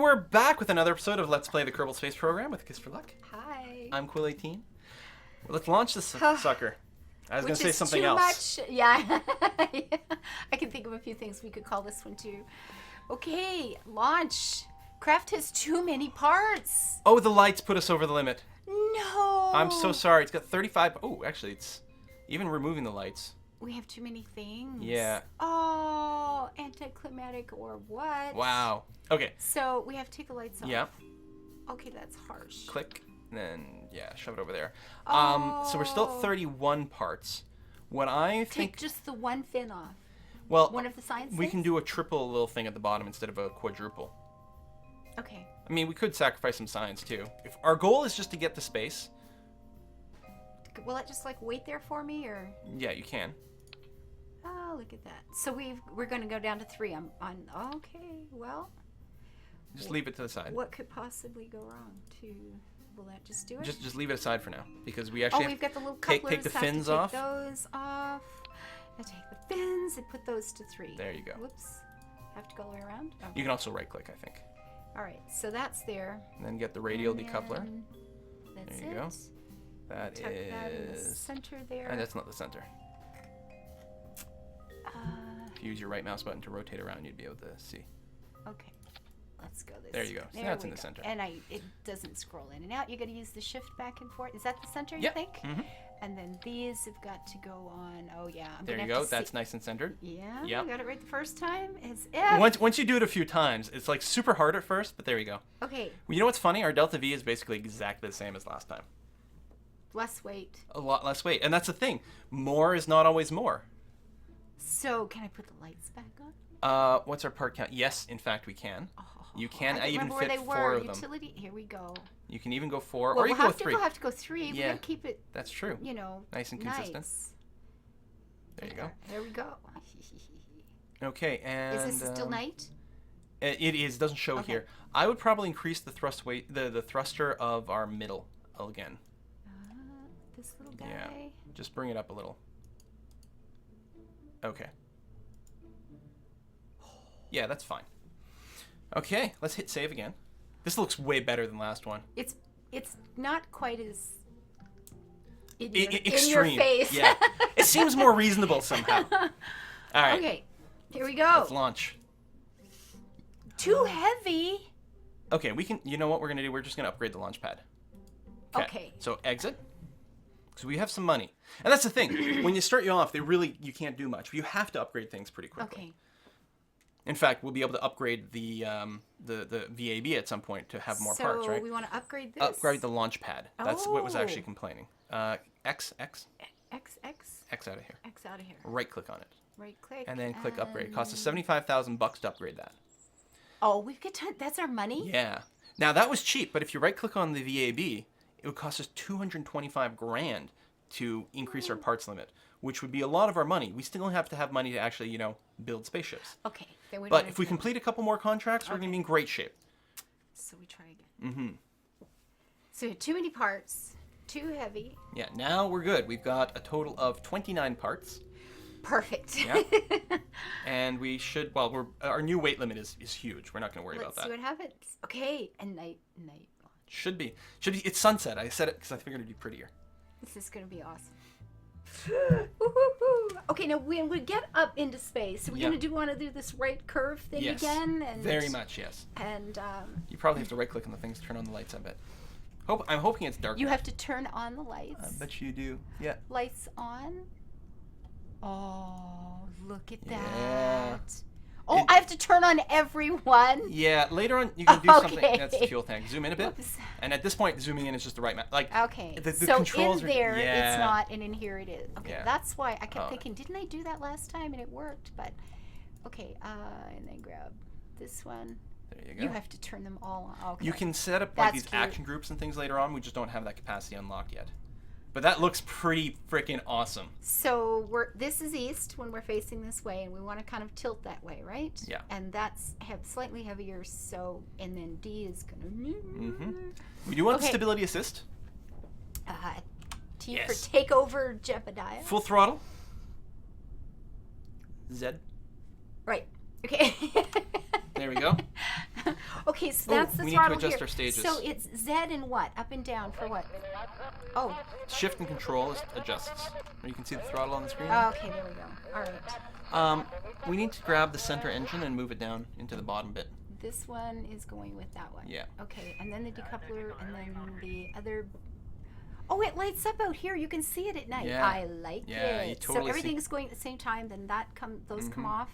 we're back with another episode of Let's Play the Kerbal Space Program with aKiss4Luck. Hi. I'm Quill18. Let's launch this sucker. I was going to say something else. Much. Yeah. I can think of a few things we could call this one too. Okay, launch. Craft has too many parts. Oh, the lights put us over the limit. No. I'm so sorry. It's got 35. Oh, actually, it's even removing the lights. We have too many things. Yeah. Oh, anticlimactic or what? Wow. Okay. So we have to take the lights off. Yeah. Okay, that's harsh. Click. And then, yeah, shove it over there. Oh. So we're still at 31 parts. What I think... Take just the one fin off. Well, one of the science we things? can do a triple little thing at the bottom instead of a quadruple. Okay. I mean, we could sacrifice some science, too. If our goal is just to get to space... Will it just, like, wait there for me, or...? Yeah, you can. Oh, look at that. So we're going to go down to 3 okay, well... Just leave it to the side. What could possibly go wrong? Will that just do it? Just leave it aside for now, because we actually we've got the little couplers. take the fins off. Those off. I take the fins and put those to 3. There you go. Whoops. Have to go all the way around? Okay. You can also right-click, I think. All right, so that's there. And then get the radial decoupler. That's there you go. That Tuck that in the is... center there. And that's not the center. If you use your right mouse button to rotate around, you'd be able to see. Okay. Let's go this There you go. So that's in the center. And it doesn't scroll in and out. You got to use the shift back and forth. Is that the center, you Yep. think? Mm-hmm. And then these have got to go on. Oh, yeah. There you go. That's nice and centered. Yeah. Yep. I got it right the first time. As if. Once you do it a few times, it's like super hard at first, but there you go. Okay. Well, you know what's funny? Our delta V is basically exactly the same as last time. Less weight. A lot less weight. And that's the thing. More is not always more. So, can I put the lights back on? What's our part count? Yes, in fact, we can. You can I even remember fit where they 4 were. of them. Utility. Here we go. You can even go 4, Well, or you can go 3. We'll have to go 3. Yeah. We're going to keep it, That's true. you know, Nice and consistent. nice. There you go. There we go. Okay, and... Is this still night? It is. It doesn't show Okay. here. I would probably increase the thrust weight, the thruster of our middle again. This little guy. Yeah. Just bring it up a little. Okay. Yeah, that's fine. Okay, let's hit save again. This looks way better than last one. It's not quite as in extreme. your face. Yeah. It seems more reasonable somehow. All right. Okay, here we go. Let's launch. Too heavy. Okay, we can. You know what we're gonna do? We're just gonna upgrade the launch pad. Okay. So exit. So we have some money, and that's the thing. When you start you off, you can't do much. You have to upgrade things pretty quickly. Okay. In fact, we'll be able to upgrade the VAB at some point to have more parts, right? So we want to upgrade this. Upgrade the launch pad. That's what was actually Oh. complaining. X out of here. X out of here. Right click on it, Right click. and then click upgrade. It costs us $75,000 to upgrade that. Oh, we've got that's our money. Yeah. Now that was cheap, but if you right click on the VAB, it would cost us $225,000 to increase our parts limit, which would be a lot of our money. We still have to have money to actually, build spaceships. Okay. Then we But don't if we have to- complete a couple more contracts, we're going to be in great shape. So we try again. Mm-hmm. So we had too many parts. Too heavy. Yeah, now we're good. We've got a total of 29 parts. Perfect. Yeah. And we should, our new weight limit is huge. We're not going to worry about Let's see that. what happens. Okay, and night. Should be. It's sunset. I said it because I figured it'd be prettier. This is gonna be awesome. Okay, now when we get up into space, we're gonna want to do this right curve thing Yes. again. And Very much, yes. And You probably have to right click on the things to turn on the lights, I bet. I'm hoping it's dark. you have to turn on the lights. I bet you do. Yeah. Lights on. Oh, look at Yeah. that. Oh, I have to turn on everyone. Yeah, later on you can do something. Okay. That's the fuel tank. Zoom in a bit. Whoops. And at this point, zooming in is just the right map. Okay, the so controls in are, there yeah. it's not, and in here it is. Okay, Yeah. that's why I kept Oh. thinking, didn't I do that last time and it worked? But okay, and then grab this one. There you go. You have to turn them all on. Okay. You can set up That's these cute. action groups and things later on. We just don't have that capacity unlocked yet. But that looks pretty freaking awesome. So this is east when we're facing this way, and we want to kind of tilt that way, right? Yeah. And that's slightly heavier. So and then D is gonna. Mm-hmm. We do want the Okay. stability assist. T Yes. for takeover Jebediah. Full throttle. Z. Right. Okay. There we go. Okay, so that's the we need to throttle adjust here. our stages. So it's Z and what? Up and down for what? Oh. Shift and control adjusts. You can see the throttle on the screen. Okay, there we go. All right. We need to grab the center engine and move it down into the bottom bit. This one is going with that one. Yeah. Okay, and then the decoupler, and then the other. Oh, it lights up out here. You can see it at night. Yeah. I like it. Yeah, you totally so everything's going at the same time. Then those come off.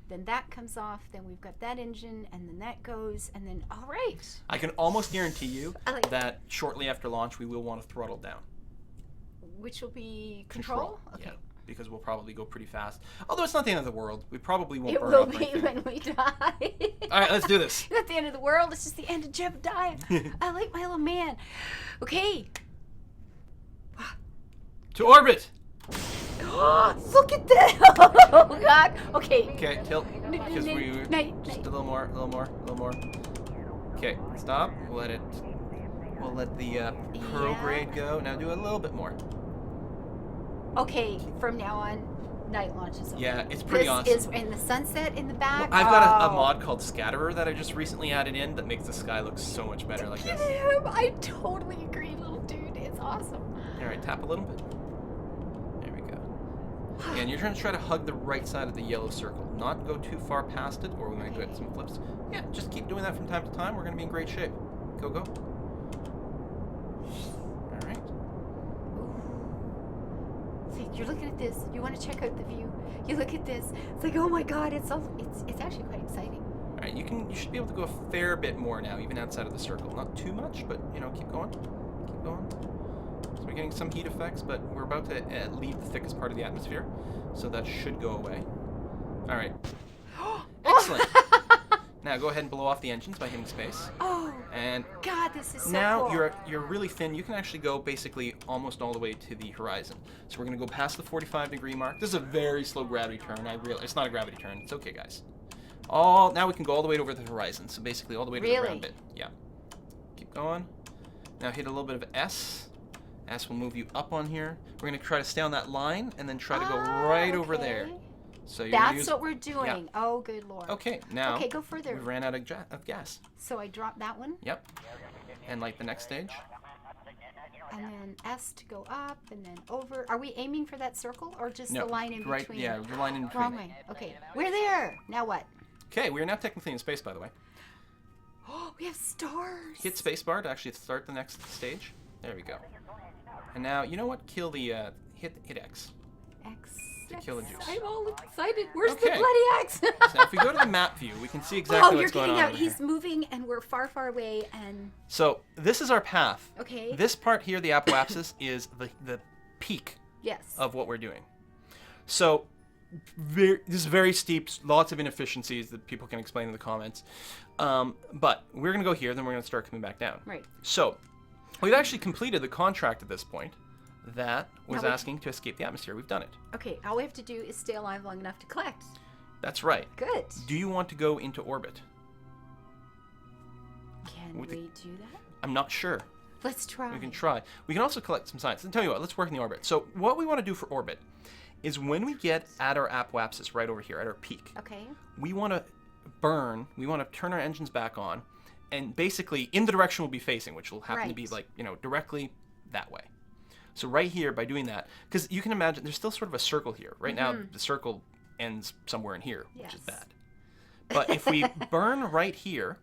Then that comes off. Then we've got that engine, and then that goes, and then all right. I can almost guarantee you I like that shortly after launch we will want to throttle down. Which will be control. Okay. Yeah, because we'll probably go pretty fast. Although it's not the end of the world. We probably won't It burn will up or be anything. when we die. All right, let's do this. Not the end of the world. It's just the end of Jebediah. I like my little man. Okay. To orbit. Look at that! Oh God! Okay. Okay, tilt. Because we Night. just a little more. Okay, stop. We'll let the prograde go. Now do a little bit more. Okay, from now on, night launches. Okay. Yeah, it's pretty awesome. This is in the sunset in the back. I've got a mod called Scatterer that I just recently added in that makes the sky look so much better like this. I totally agree, little dude. It's awesome. All right, tap a little bit. There we go. And you're trying to try to hug the right side of the yellow circle, not go too far past it, or we might get some flips. Yeah, just keep doing that from time to time. We're gonna be in great shape. Go, go. All right. See, you're looking at this. You want to check out the view. You look at this. It's like, oh my God! It's actually quite exciting. All right, you should be able to go a fair bit more now, even outside of the circle. Not too much, but keep going. Keep going. So we're getting some heat effects, but we're about to leave the thickest part of the atmosphere, so that should go away. All right. Excellent. Now go ahead and blow off the engines by hitting space. Oh. And God, this is so now cool. you're really thin. You can actually go basically almost all the way to the horizon. So we're gonna go past the 45-degree mark. This is a very slow gravity turn. I realize it's not a gravity turn. It's okay, guys. Now we can go all the way over the horizon. So basically all the way to the ground bit. Yeah. Keep going. Now hit a little bit of S. S will move you up on here. We're gonna try to stay on that line and then try to go right over there. So you're That's what we're doing. Yeah. Oh, good Lord. Okay, now Okay, go further. we ran out of gas. So I drop that one. Yep. And like the next stage. And then S to go up and then over. Are we aiming for that circle or just No, the line in right, between? yeah, the line in between. Wrong way. Okay, we're there. Now what? Okay, we are now technically in space, by the way. Oh, we have stars. Hit spacebar to actually start the next stage. There we go. And now, you know what? Kill the hit X. X. To kill the juice. I'm all excited. Where's the Okay. bloody X? So now if we go to the map view, we can see exactly you're what's going getting on. out. over He's here. moving, and we're far, far away. And So this is our path. okay. This part here, the apoapsis, is the peak Yes. of what we're doing. So this is very steep, lots of inefficiencies that people can explain in the comments. But we're going to go here, then we're going to start coming back down. Right. So we've actually completed the contract at this point that was Now we- asking to escape the atmosphere. We've done it. Okay. All we have to do is stay alive long enough to collect. That's right. Good. Do you want to go into orbit? Can With we the- do that? I'm not sure. Let's try. We can try. We can also collect some science. And tell you what, let's work in the orbit. So what we want to do for orbit is when we get at our apoapsis right over here, at our peak, Okay. we want to we want to turn our engines back on, and basically in the direction we'll be facing, which will happen to be Right. like, directly that way. So right here, by doing that, because you can imagine there's still sort of a circle here. Right now, the circle ends somewhere in here, which is Yes. bad. But if we burn right here,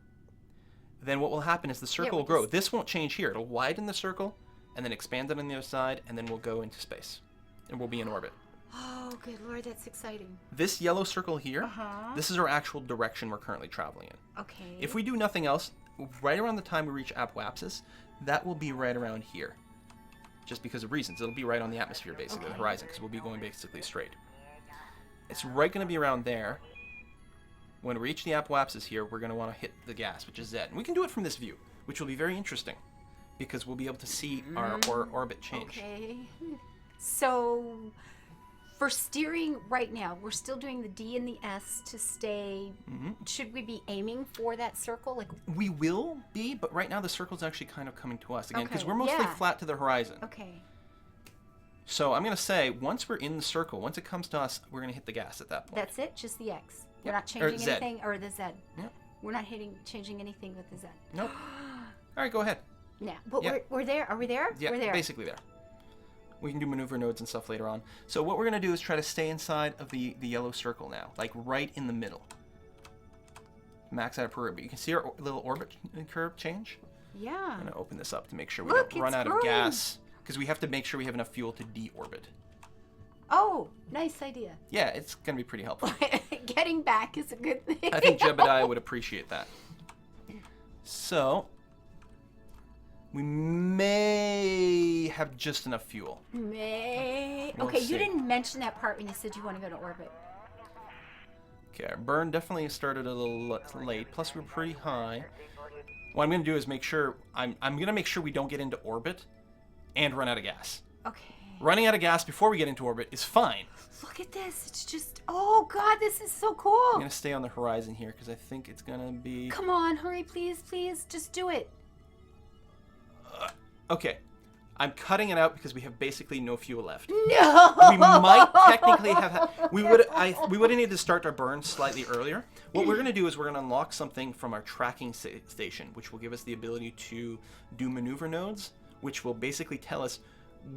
then what will happen is the circle will grow. This won't change here. It'll widen the circle and then expand it on the other side, and then we'll go into space. And we'll be in orbit. Oh, good Lord, that's exciting. This yellow circle here, Uh-huh. this is our actual direction we're currently traveling in. Okay. If we do nothing else, right around the time we reach apoapsis, that will be right around here. Just because of reasons. It'll be right on the atmosphere, basically, the Okay. horizon, because we'll be going basically straight. It's right going to be around there. When we reach the apoapsis here, we're going to want to hit the gas, which is Z. And we can do it from this view, which will be very interesting, because we'll be able to see our orbit change. Okay. So, for steering right now, we're still doing the D and the S to stay. Should we be aiming for that circle? Like, We will be, but right now the circle's actually kind of coming to us again, because Okay, we're mostly yeah. flat to the horizon. okay. So I'm going to say, once we're in the circle, once it comes to us, we're going to hit the gas at that point. That's it? Just the X? We're Yep. not changing Z. anything? Or the Z? Yep. We're not changing anything with the Zen. Nope. All right, go ahead. Yeah, but Yeah. we're there. Are we there? Yeah, We're there. basically there. We can do maneuver nodes and stuff later on. So what we're going to do is try to stay inside of the yellow circle now, like right in the middle. Max out of per orbit. You can see our little orbit curve change. Yeah. I'm going to open this up to make sure we Look, don't run it's out of growing. gas, because we have to make sure we have enough fuel to deorbit. Oh, nice idea. Yeah, it's going to be pretty helpful. Getting back is a good thing. I think Jebediah would appreciate that. So, we may have just enough fuel. May. We'll Okay, see. you didn't mention that part when you said you want to go to orbit. Okay, our burn definitely started a little late, plus we're pretty high. What I'm going to do is make sure, I'm going to make sure we don't get into orbit and run out of gas. Okay. Running out of gas before we get into orbit is fine. Look at this. It's just, oh God, this is so I'm cool. going to stay on the horizon here because I think it's going to be... Come on, hurry, please, please. Just do it. Okay, I'm cutting it out because we have basically no fuel left. No. We might technically have... We would have needed to start our burn slightly earlier. What we're going to do is we're going to unlock something from our tracking station, which will give us the ability to do maneuver nodes, which will basically tell us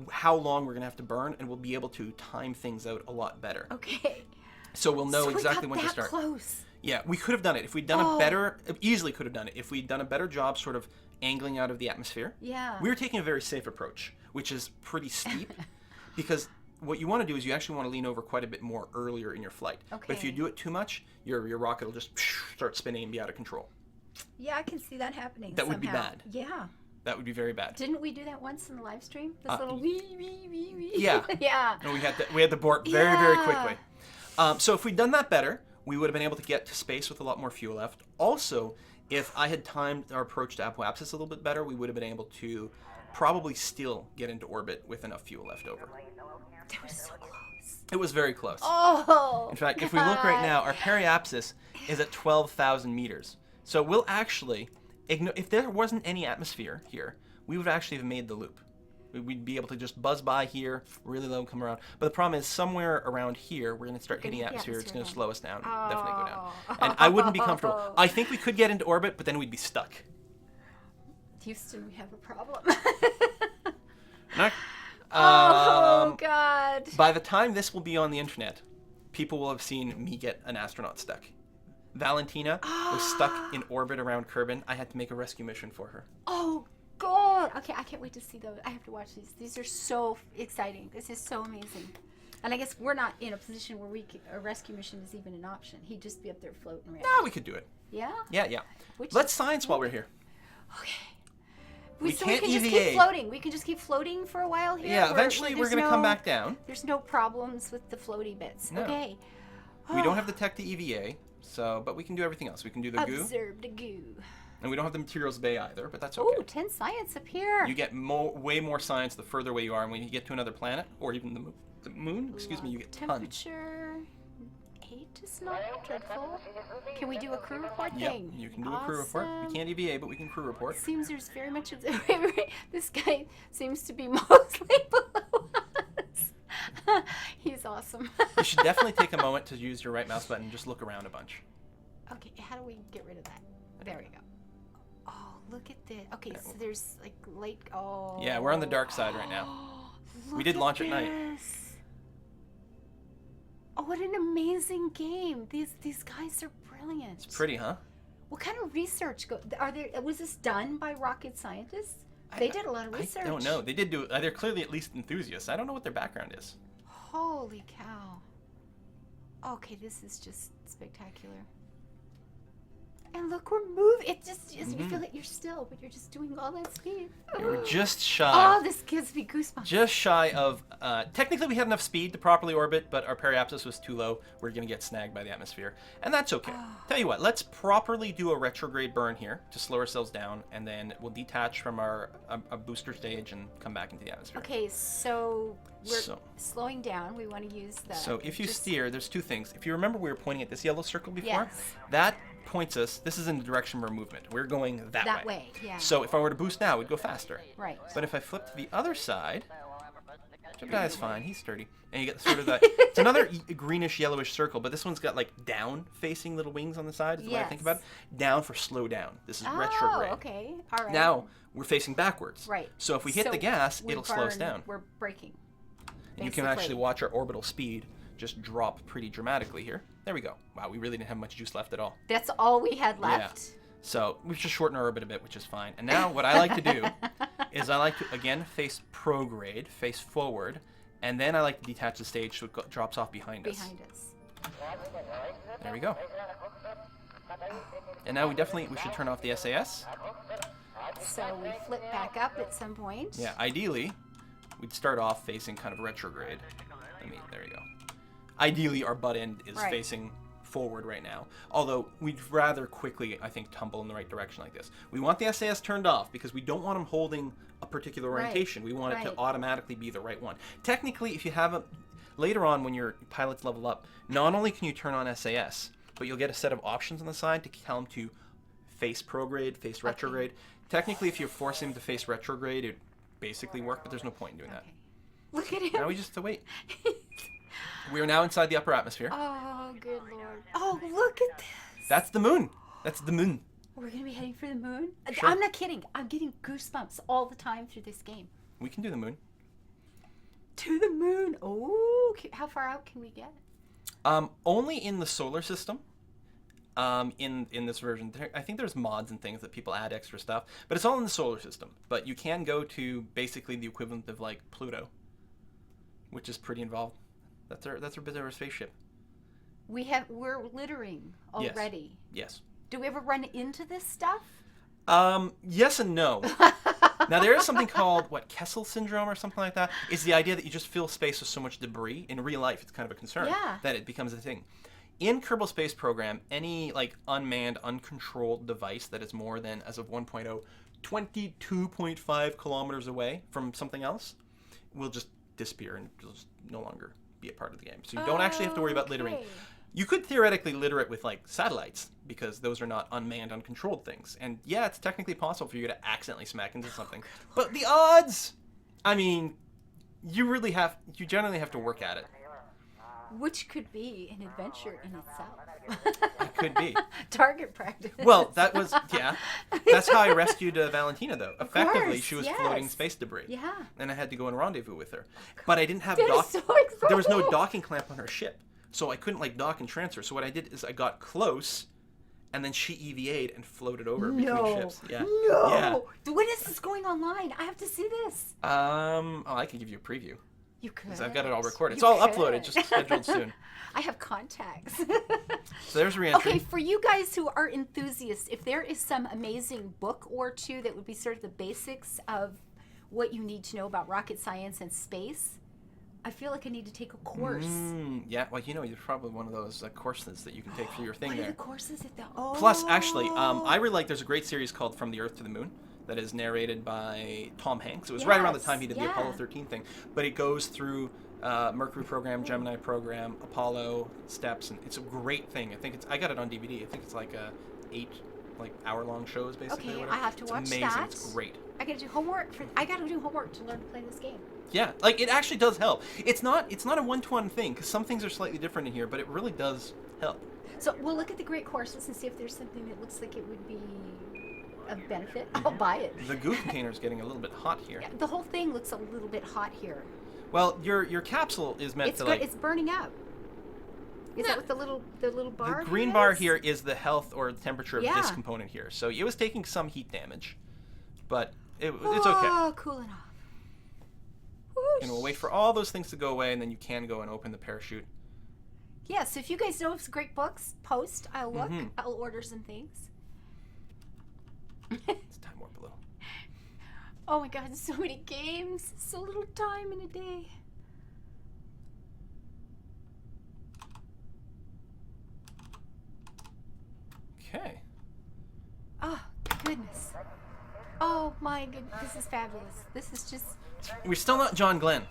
how long we're going to have to burn, and we'll be able to time things out a lot better. Okay. So we'll know So we exactly got when to that start. close. Yeah, we could have done it. If we'd done a better... Easily could have done it. If we'd done a better job sort of angling out of the atmosphere. Yeah. We were taking a very safe approach, which is pretty steep, because what you want to do is you actually want to lean over quite a bit more earlier in your flight. Okay. But if you do it too much, your rocket will just start spinning and be out of control. Yeah, I can see that happening. That would be somehow. bad. Yeah. That would be very bad. Didn't we do that once in the live stream? This little wee, wee, wee, wee. Yeah. Yeah. And we had to board very, very quickly. So if we'd done that better, we would have been able to get to space with a lot more fuel left. Also, if I had timed our approach to apoapsis a little bit better, we would have been able to probably still get into orbit with enough fuel left over. That was so close. It was very close. Oh. In fact, if we look right now, our periapsis is at 12,000 meters. So we'll actually, if there wasn't any atmosphere here, we would actually have made the loop. We'd be able to just buzz by here, really low, come around. But the problem is, somewhere around here, we're going to start hitting hit the atmosphere. It's going to atmosphere slow us down, definitely go down. Oh. And I wouldn't be comfortable. I think we could get into orbit, but then we'd be stuck. Houston, we have a problem. Not- Oh, God. By the time this will be on the internet, people will have seen me get an astronaut stuck. Valentina was stuck in orbit around Kerbin. I had to make a rescue mission for her. Oh, God. Okay, I can't wait to see those. I have to watch these. These are so exciting. This is so amazing. And I guess we're not in a position where a rescue mission is even an option. He'd just be up there floating around. No, we could do it. Yeah? Yeah. Which Let's science while we're here. Okay. We So can't we can just EVA. keep floating. We can just keep floating for a while here. Yeah, where eventually we're there's going to come back down. There's no problems with the floaty bits. No. Okay. We don't have the tech to EVA, but we can do everything else. We can do the goo, Observe the goo. and we don't have the materials bay either, but that's okay. Ooh, 10 science up here. You get way more science the further away you are, and when you get to another planet, or even the moon, excuse me, you get tons. Temperature 8 is not dreadful. Can we do a crew report Yep, thing? you can do a crew report. We Awesome. can't EVA, but we can crew report. Seems there's very much of this guy seems to be mostly below us. He's awesome. You should definitely take a moment to use your right mouse button and just look around a bunch. Okay, how do we get rid of that? There we go. Oh, look at this. Okay, so there's like light. Oh. Yeah, we're on the dark side right now. We did launch at night. this. Oh, what an amazing game! These guys are brilliant. It's pretty, huh? What kind of research was this done by rocket scientists? They did a lot of research. I don't know. They did do. They're clearly at least enthusiasts. I don't know what their background is. Holy cow. Okay, this is just spectacular. And look, we're moving. It just you feel like you're still, but you're just doing all that speed. Yeah, we're just shy. Oh, this gives me goosebumps. Just shy of. Technically, we had enough speed to properly orbit, but our periapsis was too low. We're going to get snagged by the atmosphere. And that's okay. Tell you what, let's properly do a retrograde burn here to slow ourselves down, and then we'll detach from our a booster stage and come back into the atmosphere. Okay, so we're slowing down. We want to use the. So if you steer, there's two things. If you remember, we were pointing at this yellow circle before. Yes. That points us. This is in the direction of our movement. We're going that way. Yeah. So if I were to boost now, we'd go faster. Right. But if I flip to the other side, Jebediah is fine. He's sturdy. And you get sort of that. It's another greenish yellowish circle, but this one's got like down facing little wings on the side. Is the way I think about it. Down for slow down. This is retrograde. Oh, okay. All right. Now we're facing backwards. Right. So if we hit the gas, it'll slow us down. We're braking. And you can actually watch our orbital speed just drop pretty dramatically here. There we go. Wow, we really didn't have much juice left at all. That's all we had left. Yeah. So we've just shortened our orbit a bit, which is fine. And now what I like to do is I like to, again, face prograde, face forward, and then I like to detach the stage so it drops off behind us. There we go. And now we should turn off the SAS. So we flip back up at some point. Yeah, ideally, we'd start off facing kind of retrograde. There we go. Ideally, our butt end is facing forward right now. Although, we'd rather quickly, I think, tumble in the right direction like this. We want the SAS turned off because we don't want them holding a particular orientation. We want it to automatically be the right one. Technically, if you have a... Later on, when your pilots level up, not only can you turn on SAS, but you'll get a set of options on the side to tell them to face prograde, face retrograde. Technically, if you're forcing them to face retrograde, it basically work, but there's no point in doing that. Look at him. Now we just have to wait. We are now inside the upper atmosphere. Oh, good Lord. Oh, look at this. That's the moon. That's the moon. We're going to be heading for the moon? Sure. I'm not kidding. I'm getting goosebumps all the time through this game. We can do the moon. To the moon. Oh, how far out can we get? Only in the solar system. In this version. I think there's mods and things that people add extra stuff, but it's all in the solar system. But you can go to basically the equivalent of like Pluto, which is pretty involved. That's our bit of our spaceship. We're littering already. Yes. Do we ever run into this stuff? Yes and no. Now there is something called Kessel syndrome or something like that. It's the idea that you just fill space with so much debris. In real life, it's kind of a concern that it becomes a thing. In Kerbal Space Program, any like unmanned, uncontrolled device that is more than, as of 1.0, 22.5 kilometers away from something else will just disappear and just no longer be a part of the game. So you don't actually have to worry about littering. You could theoretically litter it with like satellites because those are not unmanned, uncontrolled things. And yeah, it's technically possible for you to accidentally smack into something. But the odds! I mean, you generally have to work at it. Which could be an adventure in itself. It could be. Target practice. Well, that's how I rescued Valentina, though. Effectively, course, she was floating space debris. Yeah. And I had to go and rendezvous with her. But I didn't have there was no docking clamp on her ship. So I couldn't like dock and transfer. So what I did is I got close, and then she EVA'd and floated over between ships. Yeah. No. Yeah. When is this going online? I have to see this. I can give you a preview. You could. 'Cause I've got it all recorded. It's all uploaded, just scheduled soon. I have contacts. So there's Reentry. Okay, for you guys who are enthusiasts, if there is some amazing book or two that would be sort of the basics of what you need to know about rocket science and space, I feel like I need to take a course. Yeah, well, you're probably one of those courses that you can take for your thing what there. Are the courses at the Plus, actually, I really like, there's a great series called From the Earth to the Moon that is narrated by Tom Hanks. It was right around the time he did the Apollo 13 thing. But it goes through Mercury program, Gemini program, Apollo steps, and it's a great thing. I got it on DVD. I think it's like 8 hour-long shows, basically. Okay, I have to watch amazing. that. It's great. I got to do homework to learn to play this game. Yeah, it actually does help. It's not a one-to-one thing, because some things are slightly different in here, but it really does help. So we'll look at the great courses and see if there's something that looks like it would be of benefit. I'll buy it. The goo container is getting a little bit hot here. Yeah, the whole thing looks a little bit hot here. Well, your capsule is meant to It's burning up. Is that what the little bar? The green bar here is the health or the temperature of Yeah. this component here. So it was taking some heat damage, but it's okay. Oh, cooling off. Whoosh. And we'll wait for all those things to go away, and then you can go and open the parachute. Yeah, so if you guys know of some great books, post. I'll look. I'll order some things. It's time warp a little. Oh my God, so many games. So little time in a day. Okay. Oh, goodness. Oh my goodness, this is fabulous. This is just... We're still not John Glenn.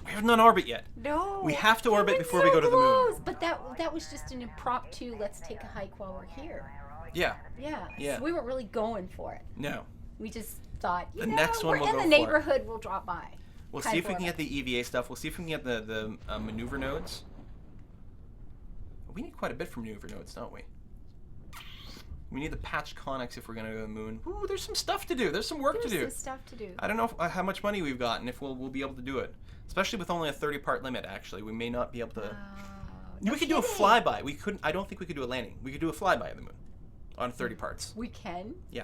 We haven't done orbit yet. No. We have to orbit before so we go to the moon. close. But that was just an impromptu, let's take a hike while we're here. Yeah. Yeah. So we weren't really going for it. No. We just thought, The next one we're we'll in go the for. neighborhood, we'll drop by. We'll see if we can get the EVA stuff. We'll see if we can get the maneuver nodes. We need quite a bit from maneuver nodes, don't we? We need the patched conics if we're going to go to the moon. Ooh, there's some stuff to do. There's some work to do. There's some stuff to do. I don't know how much money we've got and if we'll be able to do it. Especially with only a 30-part limit, actually. We may not be able to... we could do a flyby. We couldn't. I don't think we could do a landing. We could do a flyby of the moon on 30 parts. We can? Yeah.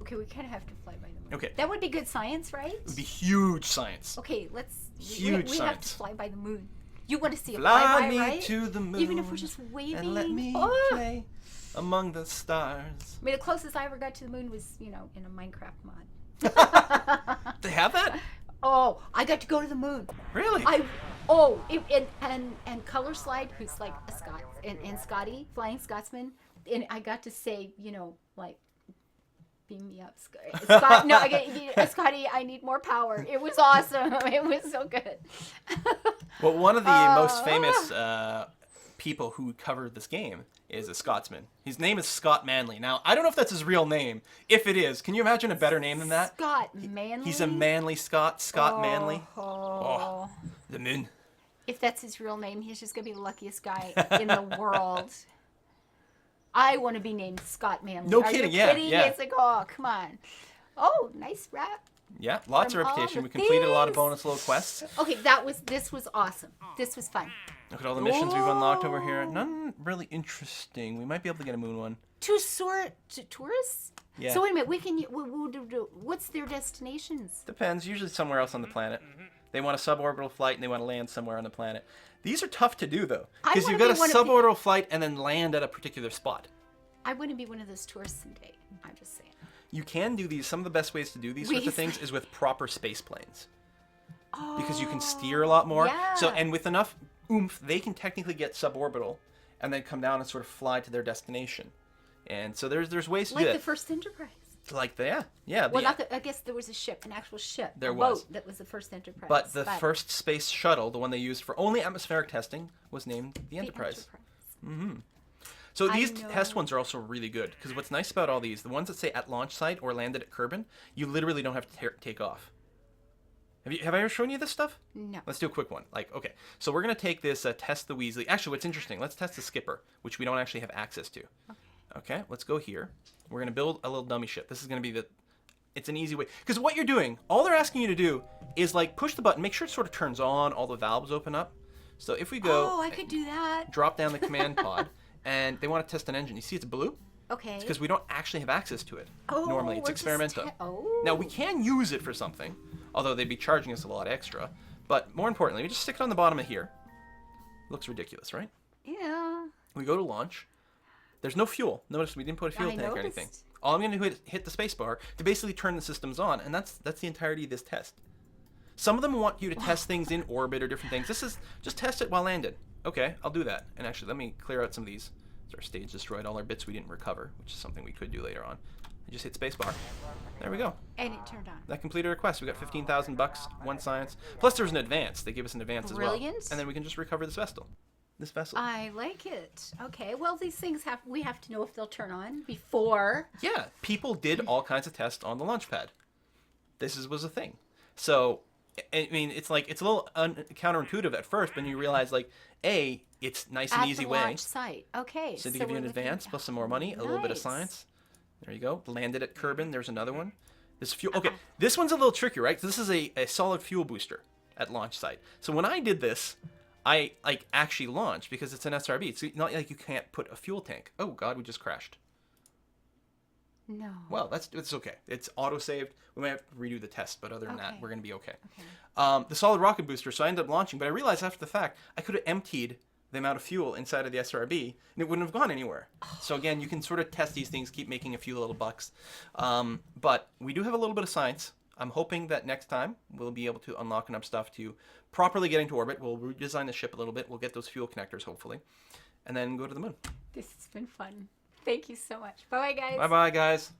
Okay, we kind of have to fly by the moon. Okay. That would be good science, right? It would be huge science. Okay, let's... Huge we science. have to fly by the moon. You want to see a Fly flyby, me right? to the moon. Even if we're just waving. And let me play among the stars. I mean, the closest I ever got to the moon was, in a Minecraft mod. They have that? Oh, I got to go to the moon. Really? And Color Slide, who's like a Scot, and Scotty, Flying Scotsman, and I got to say, like, beam me up, Scott. No, Scotty, I need more power. It was awesome. It was so good. Well, one of the most famous people who covered this game is a Scotsman. His name is Scott Manley. Now, I don't know if that's his real name. If it is, can you imagine a better name than that? Scott Manley? He's a manly Scott Manley. Oh. The moon. If that's his real name, he's just going to be the luckiest guy in the world. I want to be named Scott Manley. No Are kidding, you yeah, kidding? yeah. It's like, oh, come on. Oh, nice rap. Yeah, lots of From all reputation. the We completed a lot of things. bonus little quests. Okay, this was awesome. This was fun. Look at all the missions we've unlocked over here. None really interesting. We might be able to get a moon one. To tourists? Yeah. So wait a minute, what's their destinations? Depends. Usually somewhere else on the planet. They want a suborbital flight and they want to land somewhere on the planet. These are tough to do though, because you've got a suborbital flight and then land at a particular spot. I wouldn't be one of those tourists someday. I'm just saying. You can do these. Some of the best ways to do these sorts of things is with proper space planes. Oh, because you can steer a lot more. yeah. So, and with enough oomph, they can technically get suborbital and then come down and sort of fly to their destination. And so there's ways to do like that. the first Enterprise. Like yeah. Well, I guess there was a ship, an actual ship. There a was. boat that was the first Enterprise. But the first space shuttle, the one they used for only atmospheric testing, was named the Enterprise. Mm-hmm. So these test ones are also really good, because what's nice about all these, the ones that say at launch site or landed at Kerbin, you literally don't have to take off. Have I ever shown you this stuff? No. Let's do a quick one. Okay. So we're going to take this test the Weasley. Actually, what's interesting, let's test the Skipper, which we don't actually have access to. Okay, let's go here. We're going to build a little dummy ship. This is going to be it's an easy way. Because what you're doing, all they're asking you to do is like push the button, make sure it sort of turns on, all the valves open up. So if we go... Oh, I could do that. Drop down the command pod, and they want to test an engine. You see it's blue? Okay. It's because we don't actually have access to it. Oh, normally. It's experimental. Now, we can use it for something, although they'd be charging us a lot extra. But more importantly, we just stick it on the bottom of here. Looks ridiculous, right? Yeah. We go to launch. There's no fuel. Notice we didn't put a fuel tank or anything. All I'm going to do is hit the space bar to basically turn the systems on, and that's the entirety of this test. Some of them want you to test things in orbit or different things. This is just test it while landed. Okay, I'll do that. And actually, let me clear out some of these. Our stage destroyed all our bits we didn't recover, which is something we could do later on. I just hit spacebar. There we go. And it turned on. That completed our quest. We got $15,000, one science. Plus, there's an advance. They give us an advance as well. Brilliant. And then we can just recover this vessel. I like it. Okay, well, these things we have to know if they'll turn on before. Yeah, people did all kinds of tests on the launch pad. This was a thing. So, I mean, it's a little counterintuitive at first, but you realize, it's nice and easy way. At the launch site. Okay. So they give you an advance plus some more money, a little bit of science. There you go. Landed at Kerbin. There's another one. This fuel. Okay, this one's a little tricky, right? This is a solid fuel booster at launch site. So when I did this, I actually launched because it's an SRB. It's not like you can't put a fuel tank. Oh God, we just crashed. No. Well, it's okay. It's auto-saved. We might have to redo the test, but other than that, we're going to be okay. The solid rocket booster, so I ended up launching, but I realized after the fact, I could have emptied the amount of fuel inside of the SRB, and it wouldn't have gone anywhere. So again, you can sort of test these things, keep making a few little bucks. But we do have a little bit of science. I'm hoping that next time we'll be able to unlock enough stuff to properly get into orbit. We'll redesign the ship a little bit. We'll get those fuel connectors, hopefully, and then go to the moon. This has been fun. Thank you so much. Bye-bye, guys. Bye-bye, guys.